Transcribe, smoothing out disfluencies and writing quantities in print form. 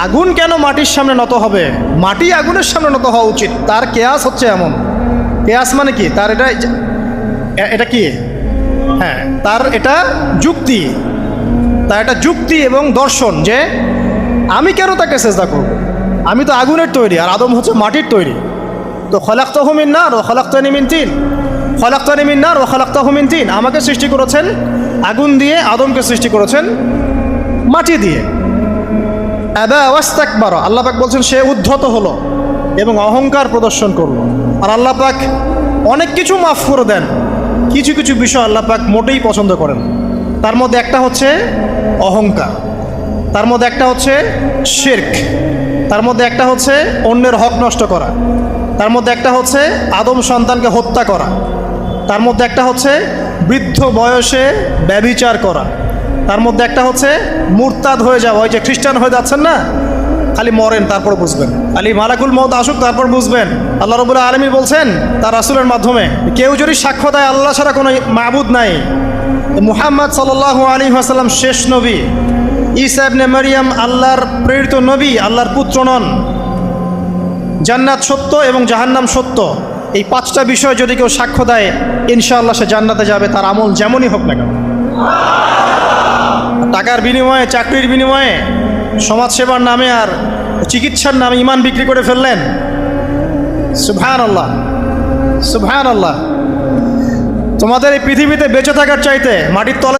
আগুন কেন মাটির সামনে নত হবে? মাটি আগুনের সামনে নত হওয়া উচিত। তার কেয়াস হচ্ছে এমন, কেয়াস মানে কি? তার এটা কি? হ্যাঁ, তার এটা যুক্তি, তার এটা যুক্তি এবং দর্শন যে আমি কেন তাকে সেজদা করব? আমি তো আগুনের তৈরি আর আদম হচ্ছে মাটির তৈরি। তো খলাকতাহু মিন নার ওয়া খলাকতানি মিন তিন, খলাকতানি মিন নার ওয়া খলাকতাহু মিন তিন। আমাকে সৃষ্টি করেছেন আগুন দিয়ে, আদমকে সৃষ্টি করেছেন মাটি দিয়ে। আবা ওয়াস্তাকবারা, আল্লাহ পাক বলছেন সে উদ্ধত হলো এবং অহংকার প্রদর্শন করলো। আর আল্লাহ পাক অনেক কিছু মাফ করে দেন, কিছু কিছু বিষয় আল্লাহ পাক মোটেই পছন্দ করেন। তার মধ্যে একটা হচ্ছে অহংকার, তার মধ্যে একটা হচ্ছে শিরক, তার মধ্যে একটা হচ্ছে অন্যের হক নষ্ট করা, তার মধ্যে একটা হচ্ছে আদম সন্তানকে হত্যা করা, তার মধ্যে একটা হচ্ছে বৃদ্ধ বয়সে ব্যভিচার করা, তার মধ্যে একটা হচ্ছে মুরতাদ হয়ে যাওয়া। ওই যে খ্রিস্টান হয়ে যাচ্ছেন না, খালি মরেন তারপর বুঝবেন, খালি মালাকুল মউত আসুক তারপর বুঝবেন। আল্লাহ রাব্বুল আলামিন বলছেন তার রাসূলের মাধ্যমে, কেউ যদি সাক্ষ্য দেয় আল্লাহ ছাড়া কোনো মাবুদ নাই, মুহাম্মদ সাল্লাল্লাহু আলাইহি ওয়াসাল্লাম শেষ নবী, ঈসা ইবনে মারইয়াম আল্লাহর প্রেরিত নবী, আল্লাহর পুত্র নন, জান্নাত সত্য এবং জাহান্নাম সত্য, এই পাঁচটা বিষয় যদি কেউ সাক্ষ্য দেয় ইনশাআল্লাহ সে জান্নাতে যাবে, তার আমল যেমনই হোক না কেন। টাকার বিনিময়ে, চাকরির বিনিময়ে, সমাজসেবার নামে আর চিকিৎসার নামে ইমান বিক্রি করে ফেললেন, সুবহানাল্লাহ সুবহানাল্লাহ। তোমাদের এই পৃথিবীতে বেঁচে থাকার চাইতে মাটির তলে